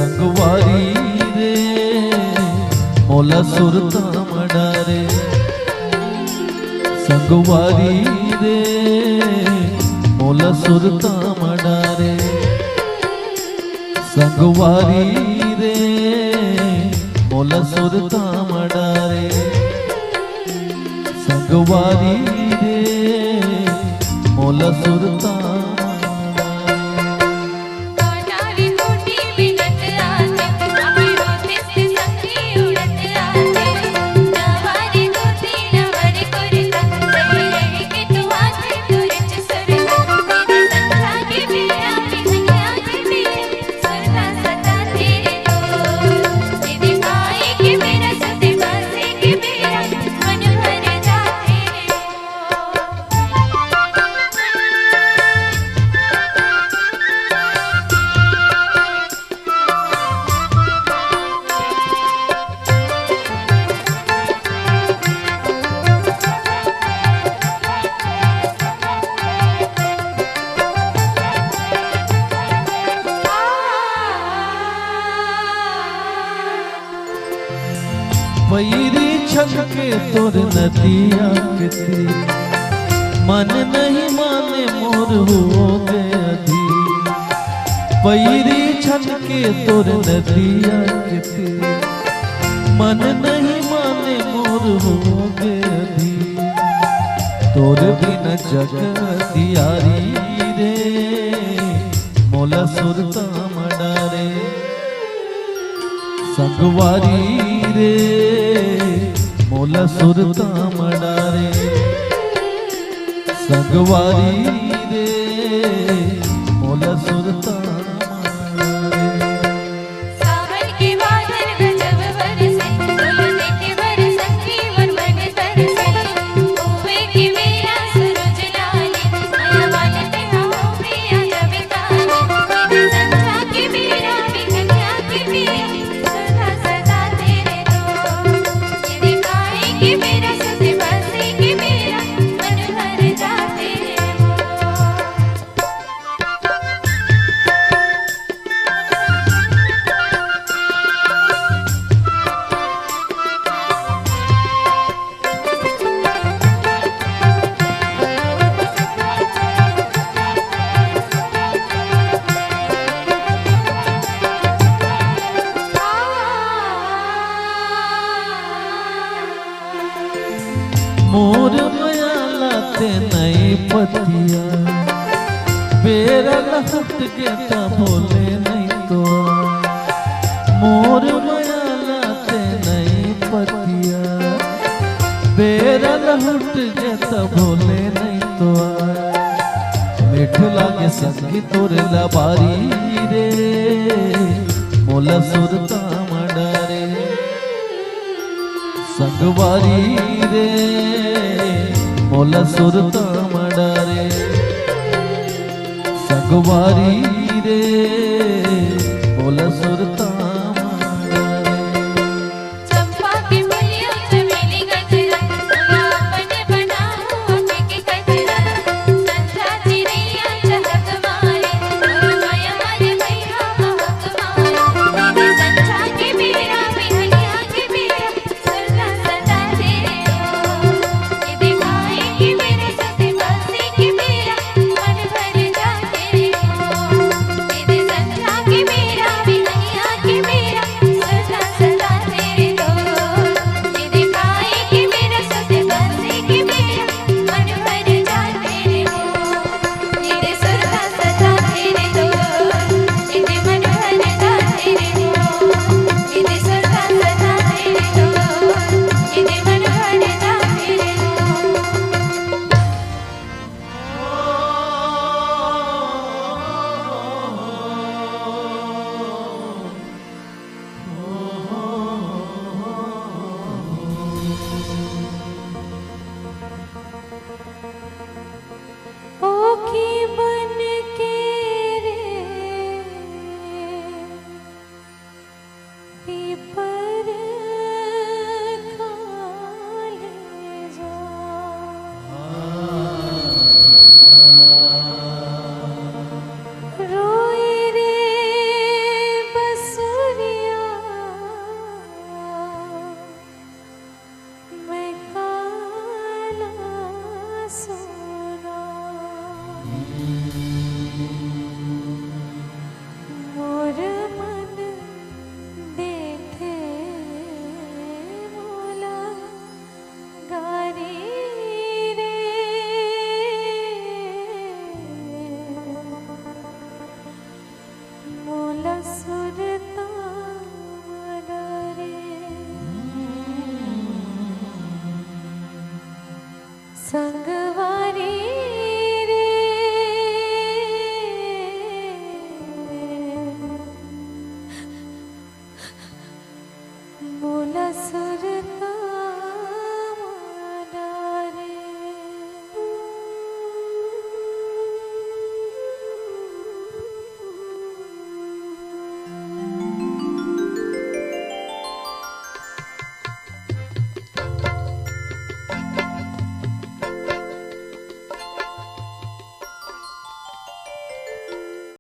संगवारी रे मोला सुरता मडारे संगवारी रे मोला सुरता मडारे संगवारी रे मोला सुरता मडारे संगवारी रे मोला सुरता पैरी छके तोर नदिया किती मन नहीं माने मोर हो गई पैरी छके तोर नदिया किती मन नहीं माने मोर हो गई तोर बिन जग दियारी रे मोला सुरता मडारे संगवारी रे मोला सुरता मडारे संगवारी रे मोला सुरता मोर माया लाते नई पतिया बेरा लहट के ता बोले नहीं तो मोर माया लाते नई पतिया बेरा लहट के ता बोले नहीं तो मीठ लागे संगी तोर लबारी रे मोला सुरता मडारे संगवारी रे मोला सुरता मडारे संगवारी रे मोला सुरता